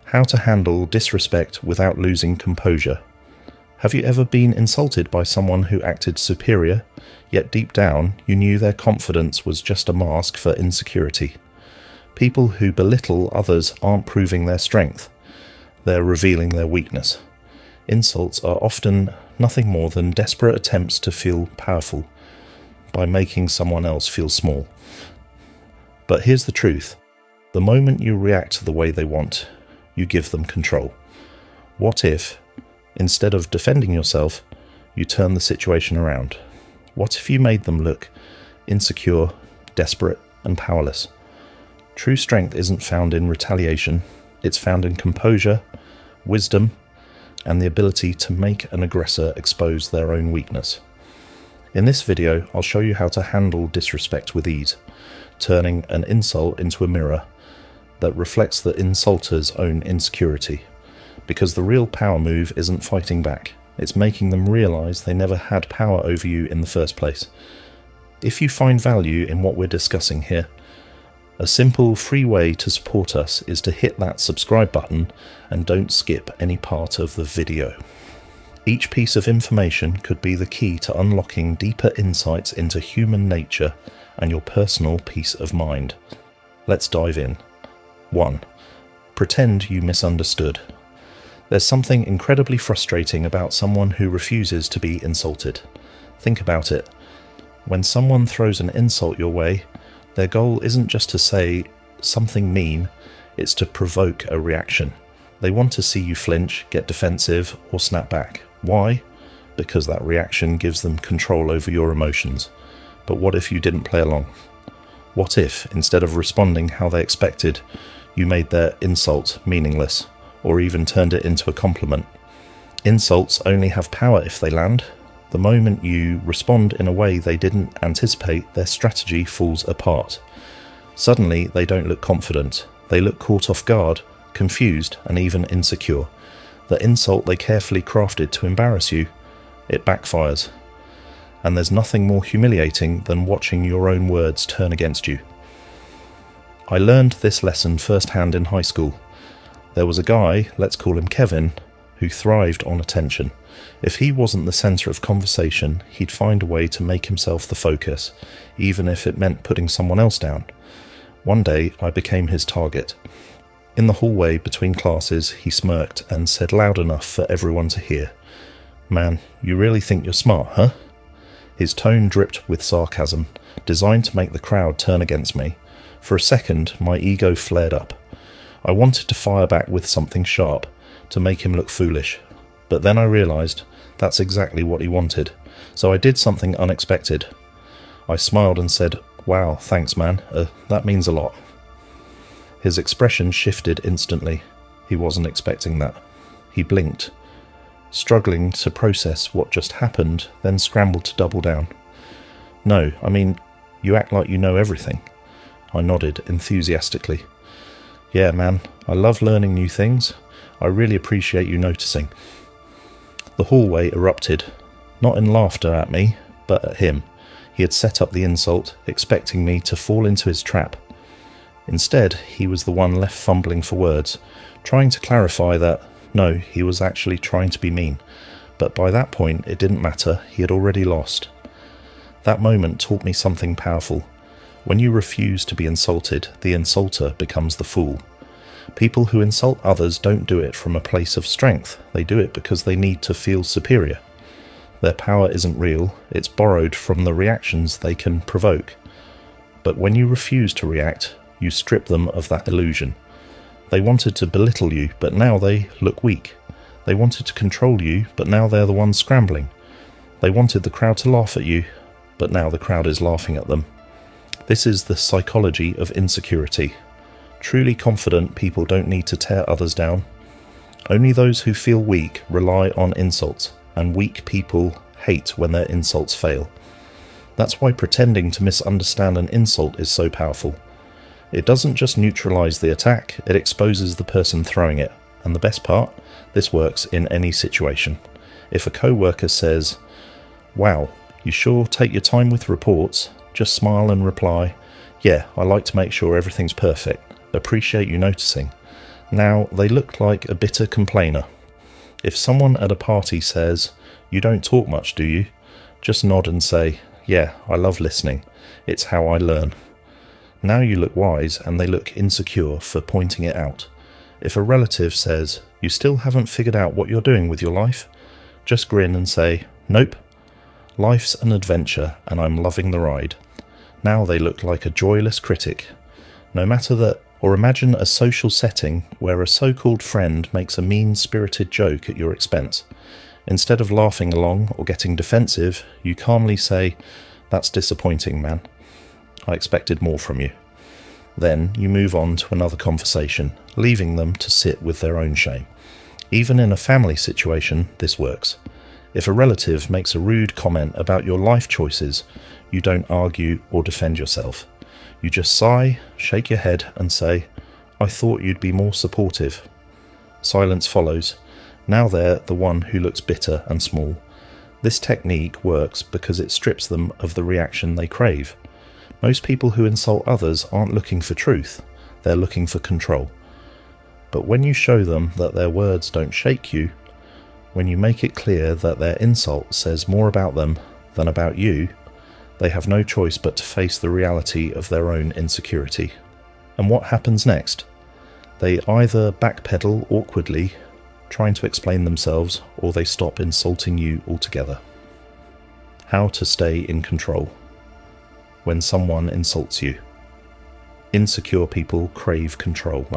How to handle disrespect without losing composure. Have you ever been insulted by someone who acted superior, yet deep down you knew their confidence was just a mask for insecurity? People who belittle others aren't proving their strength, they're revealing their weakness. Insults are often nothing more than desperate attempts to feel powerful by making someone else feel small. But here's the truth. The moment you react the way they want, you give them control. What if, instead of defending yourself, you turn the situation around? What if you made them look insecure, desperate, and powerless? True strength isn't found in retaliation. It's found in composure, wisdom, and the ability to make an aggressor expose their own weakness. In this video, I'll show you how to handle disrespect with ease, turning an insult into a mirror that reflects the insulter's own insecurity. Because the real power move isn't fighting back, it's making them realize they never had power over you in the first place. If you find value in what we're discussing here, a simple free way to support us is to hit that subscribe button and don't skip any part of the video. Each piece of information could be the key to unlocking deeper insights into human nature and your personal peace of mind. Let's dive in. 1. Pretend you misunderstood. There's something incredibly frustrating about someone who refuses to be insulted. Think about it. When someone throws an insult your way, their goal isn't just to say something mean, it's to provoke a reaction. They want to see you flinch, get defensive, or snap back. Why? Because that reaction gives them control over your emotions. But what if you didn't play along? What if, instead of responding how they expected, you made their insult meaningless, or even turned it into a compliment? Insults only have power if they land. The moment you respond in a way they didn't anticipate, their strategy falls apart. Suddenly, they don't look confident. They look caught off guard, confused, and even insecure. The insult they carefully crafted to embarrass you, it backfires. And there's nothing more humiliating than watching your own words turn against you. I learned this lesson firsthand in high school. There was a guy, let's call him Kevin, who thrived on attention. If he wasn't the centre of conversation, he'd find a way to make himself the focus, even if it meant putting someone else down. One day, I became his target. In the hallway between classes, he smirked and said loud enough for everyone to hear, "Man, you really think you're smart, huh?" His tone dripped with sarcasm, designed to make the crowd turn against me. For a second, my ego flared up. I wanted to fire back with something sharp, to make him look foolish. But then I realised that's exactly what he wanted, so I did something unexpected. I smiled and said, "Wow, thanks man, that means a lot." His expression shifted instantly. He wasn't expecting that. He blinked, struggling to process what just happened, then scrambled to double down. "No, I mean, you act like you know everything." I nodded enthusiastically. "Yeah man, I love learning new things. I really appreciate you noticing." The hallway erupted, not in laughter at me, but at him. He had set up the insult, expecting me to fall into his trap. Instead, he was the one left fumbling for words, trying to clarify that, no, he was actually trying to be mean. But by that point, it didn't matter, he had already lost. That moment taught me something powerful. When you refuse to be insulted, the insulter becomes the fool. People who insult others don't do it from a place of strength, they do it because they need to feel superior. Their power isn't real, it's borrowed from the reactions they can provoke. But when you refuse to react, you strip them of that illusion. They wanted to belittle you, but now they look weak. They wanted to control you, but now they're the ones scrambling. They wanted the crowd to laugh at you, but now the crowd is laughing at them. This is the psychology of insecurity. Truly confident people don't need to tear others down. Only those who feel weak rely on insults, and weak people hate when their insults fail. That's why pretending to misunderstand an insult is so powerful. It doesn't just neutralize the attack, it exposes the person throwing it. And the best part, this works in any situation. If a co-worker says, "Wow, you sure take your time with reports," just smile and reply, "Yeah, I like to make sure everything's perfect. Appreciate you noticing." Now they look like a bitter complainer. If someone at a party says, "You don't talk much, do you?" just nod and say, "Yeah, I love listening. It's how I learn." Now you look wise and they look insecure for pointing it out. If a relative says, "You still haven't figured out what you're doing with your life," just grin and say, "Nope. Life's an adventure and I'm loving the ride." Now they look like a joyless critic. No matter that. Or imagine a social setting where a so-called friend makes a mean-spirited joke at your expense. Instead of laughing along or getting defensive, you calmly say, "That's disappointing, man. I expected more from you." Then you move on to another conversation, leaving them to sit with their own shame. Even in a family situation, this works. If a relative makes a rude comment about your life choices, you don't argue or defend yourself. You just sigh, shake your head and say, "I thought you'd be more supportive." Silence follows. Now they're the one who looks bitter and small. This technique works because it strips them of the reaction they crave. Most people who insult others aren't looking for truth, they're looking for control. But when you show them that their words don't shake you, when you make it clear that their insult says more about them than about you, they have no choice but to face the reality of their own insecurity. And what happens next? They either backpedal awkwardly, trying to explain themselves, or they stop insulting you altogether. How to stay in control when someone insults you. Insecure people crave control.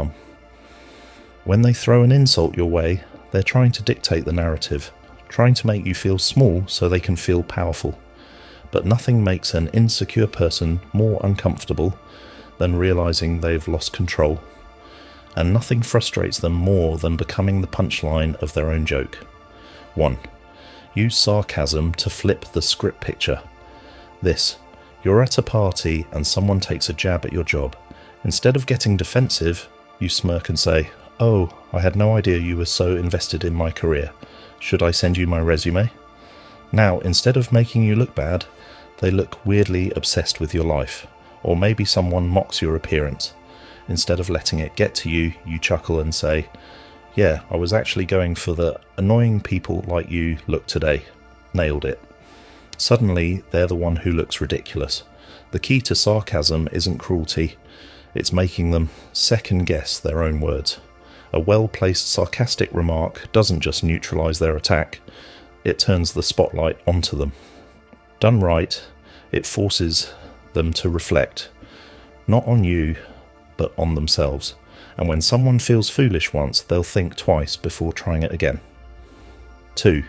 When they throw an insult your way, they're trying to dictate the narrative, trying to make you feel small so they can feel powerful. But nothing makes an insecure person more uncomfortable than realizing they've lost control. And nothing frustrates them more than becoming the punchline of their own joke. 1. Use sarcasm to flip the script picture. This: you're at a party and someone takes a jab at your job. Instead of getting defensive, you smirk and say, "Oh, I had no idea you were so invested in my career. Should I send you my resume?" Now, instead of making you look bad, they look weirdly obsessed with your life. Or maybe someone mocks your appearance. Instead of letting it get to you, you chuckle and say, "Yeah, I was actually going for the annoying people like you look today. Nailed it." Suddenly, they're the one who looks ridiculous. The key to sarcasm isn't cruelty. It's making them second-guess their own words. A well-placed sarcastic remark doesn't just neutralize their attack, it turns the spotlight onto them. Done right, it forces them to reflect, not on you, but on themselves. And when someone feels foolish once, they'll think twice before trying it again. 2.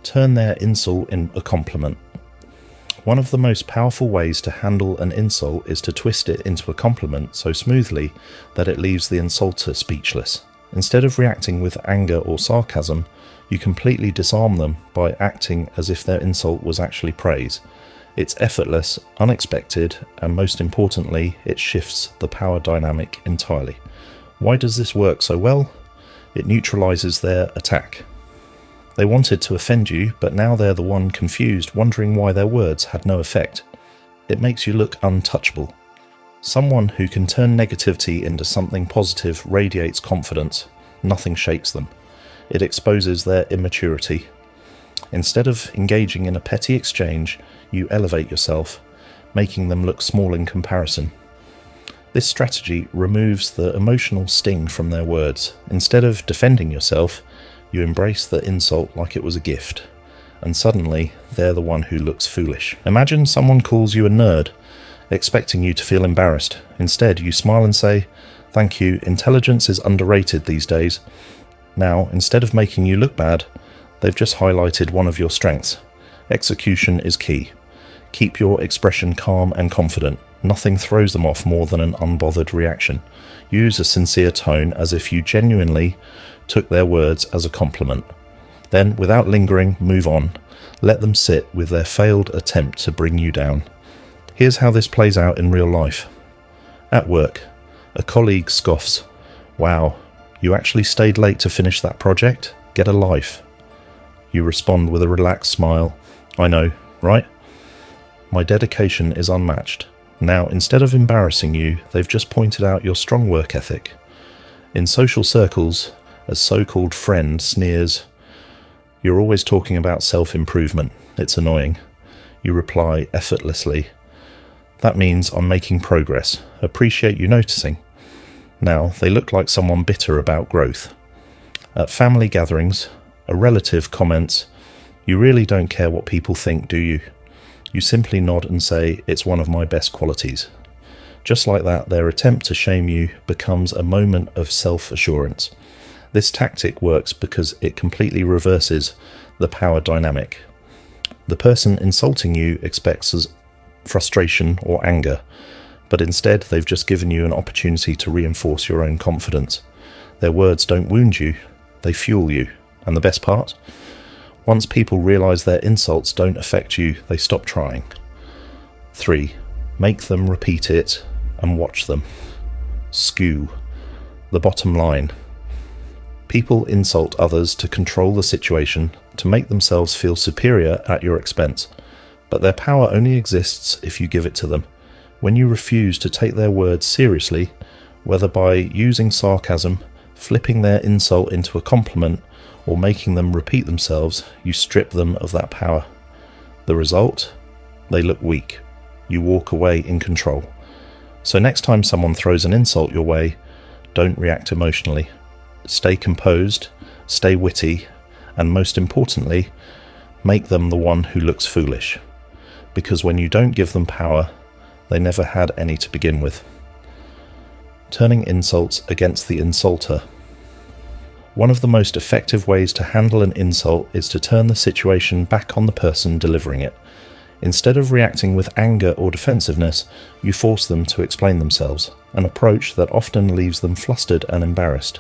Turn their insult in a compliment. One of the most powerful ways to handle an insult is to twist it into a compliment so smoothly that it leaves the insulter speechless. Instead of reacting with anger or sarcasm, you completely disarm them by acting as if their insult was actually praise. It's effortless, unexpected, and most importantly, it shifts the power dynamic entirely. Why does this work so well? It neutralizes their attack. They wanted to offend you, but now they're the one confused, wondering why their words had no effect. It makes you look untouchable. Someone who can turn negativity into something positive radiates confidence. Nothing shakes them. It exposes their immaturity. Instead of engaging in a petty exchange, you elevate yourself, making them look small in comparison. This strategy removes the emotional sting from their words. Instead of defending yourself, you embrace the insult like it was a gift, and suddenly they're the one who looks foolish. Imagine someone calls you a nerd, expecting you to feel embarrassed. Instead, you smile and say, "Thank you, intelligence is underrated these days." Now, instead of making you look bad, they've just highlighted one of your strengths. Execution is key. Keep your expression calm and confident. Nothing throws them off more than an unbothered reaction. Use a sincere tone as if you genuinely took their words as a compliment. Then, without lingering, move on. Let them sit with their failed attempt to bring you down. Here's how this plays out in real life. At work, a colleague scoffs, "Wow, you actually stayed late to finish that project? Get a life." You respond with a relaxed smile, "I know, right? My dedication is unmatched." Now, instead of embarrassing you, they've just pointed out your strong work ethic. In social circles, a so-called friend sneers, "You're always talking about self-improvement. It's annoying." You reply effortlessly, "That means I'm making progress. Appreciate you noticing." Now, they look like someone bitter about growth. At family gatherings, a relative comments, "You really don't care what people think, do you?" You simply nod and say, "It's one of my best qualities." Just like that, their attempt to shame you becomes a moment of self-assurance. This tactic works because it completely reverses the power dynamic. The person insulting you expects frustration or anger, but instead they've just given you an opportunity to reinforce your own confidence. Their words don't wound you, they fuel you. And the best part? Once people realize their insults don't affect you, they stop trying. 3. Make them repeat it and watch them. Skew. The bottom line. People insult others to control the situation, to make themselves feel superior at your expense. But their power only exists if you give it to them. When you refuse to take their words seriously, whether by using sarcasm, flipping their insult into a compliment, or making them repeat themselves, you strip them of that power. The result? They look weak. You walk away in control. So next time someone throws an insult your way, don't react emotionally. Stay composed, stay witty, and most importantly, make them the one who looks foolish. Because when you don't give them power, they never had any to begin with. Turning insults against the insulter. One of the most effective ways to handle an insult is to turn the situation back on the person delivering it. Instead of reacting with anger or defensiveness, you force them to explain themselves, an approach that often leaves them flustered and embarrassed.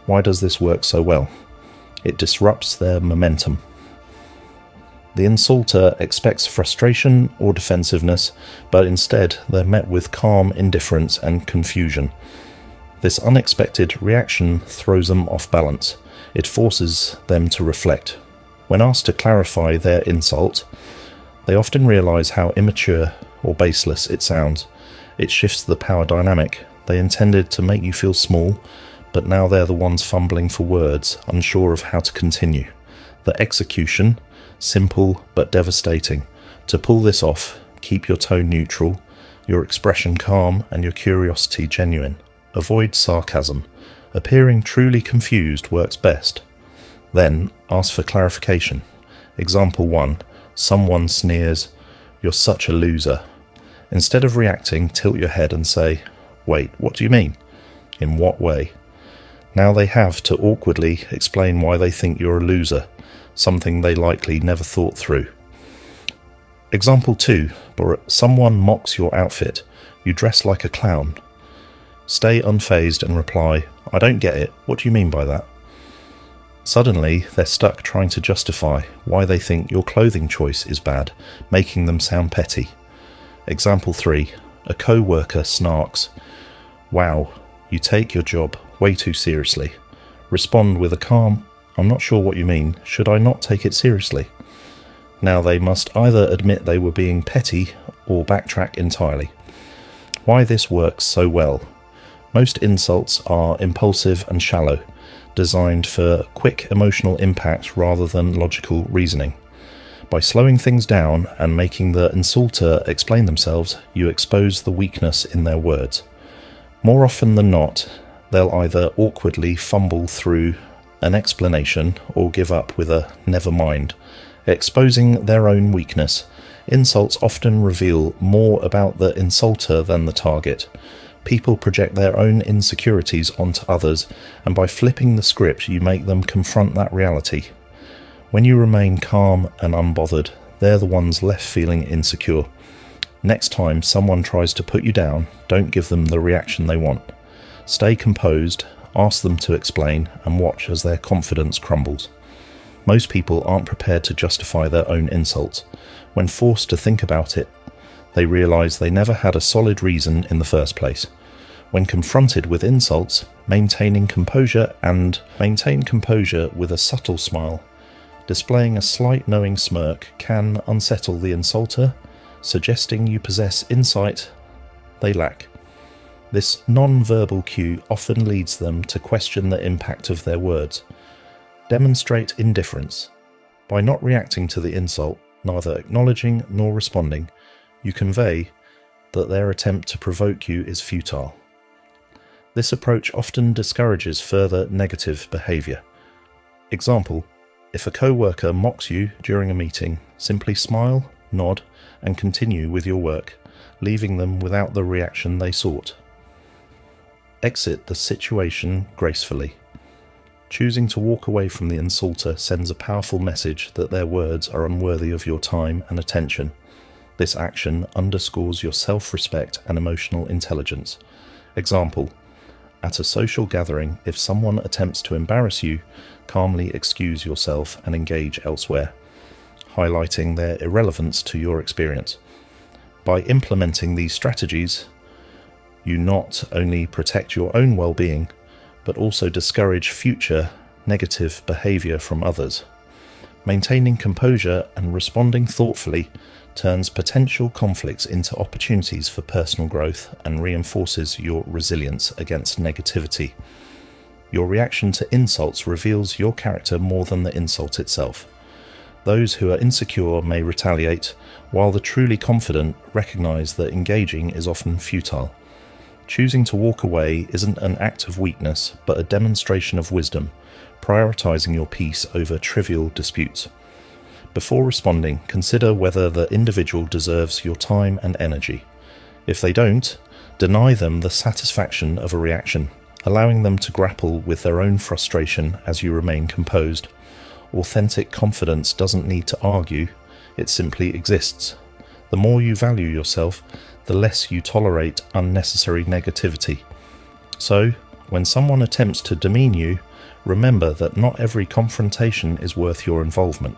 Why does this work so well? It disrupts their momentum. The insulter expects frustration or defensiveness, but instead they're met with calm indifference and confusion. This unexpected reaction throws them off balance. It forces them to reflect. When asked to clarify their insult, they often realize how immature or baseless it sounds. It shifts the power dynamic. They intended to make you feel small, but now they're the ones fumbling for words, unsure of how to continue. The execution, simple but devastating. To pull this off, keep your tone neutral, your expression calm, and your curiosity genuine. Avoid sarcasm. Appearing truly confused works best. Then, ask for clarification. Example 1. Someone sneers, "You're such a loser." Instead of reacting, tilt your head and say, "Wait, what do you mean?" In what way? Now they have to awkwardly explain why they think you're a loser, something they likely never thought through. Example 2. Someone mocks your outfit. You dress like a clown. Stay unfazed and reply, "I don't get it. What do you mean by that?" Suddenly, they're stuck trying to justify why they think your clothing choice is bad, making them sound petty. Example 3. A co-worker snarks, "Wow, you take your job way too seriously." Respond with a calm, "I'm not sure what you mean. Should I not take it seriously?" Now they must either admit they were being petty or backtrack entirely. Why this works so well? Most insults are impulsive and shallow, designed for quick emotional impact rather than logical reasoning. By slowing things down and making the insulter explain themselves, you expose the weakness in their words. More often than not, they'll either awkwardly fumble through an explanation or give up with a "never mind." Exposing their own weakness, insults often reveal more about the insulter than the target. People project their own insecurities onto others, and by flipping the script, you make them confront that reality. When you remain calm and unbothered, they're the ones left feeling insecure. Next time someone tries to put you down, don't give them the reaction they want. Stay composed, ask them to explain, and watch as their confidence crumbles. Most people aren't prepared to justify their own insults. When forced to think about it, they realize they never had a solid reason in the first place. When confronted with insults, maintain composure with a subtle smile. Displaying a slight knowing smirk can unsettle the insulter, suggesting you possess insight they lack. This non-verbal cue often leads them to question the impact of their words. Demonstrate indifference. By not reacting to the insult, neither acknowledging nor responding, you convey that their attempt to provoke you is futile. This approach often discourages further negative behaviour. Example: if a co-worker mocks you during a meeting, simply smile, nod, and continue with your work, leaving them without the reaction they sought. Exit the situation gracefully. Choosing to walk away from the insulter sends a powerful message that their words are unworthy of your time and attention. This action underscores your self-respect and emotional intelligence. Example: at a social gathering, if someone attempts to embarrass you, calmly excuse yourself and engage elsewhere, highlighting their irrelevance to your experience. By implementing these strategies, you not only protect your own well-being, but also discourage future negative behaviour from others. Maintaining composure and responding thoughtfully turns potential conflicts into opportunities for personal growth and reinforces your resilience against negativity. Your reaction to insults reveals your character more than the insult itself. Those who are insecure may retaliate, while the truly confident recognise that engaging is often futile. Choosing to walk away isn't an act of weakness, but a demonstration of wisdom, prioritising your peace over trivial disputes. Before responding, consider whether the individual deserves your time and energy. If they don't, deny them the satisfaction of a reaction, allowing them to grapple with their own frustration as you remain composed. Authentic confidence doesn't need to argue, it simply exists. The more you value yourself, the less you tolerate unnecessary negativity. So, when someone attempts to demean you, remember that not every confrontation is worth your involvement.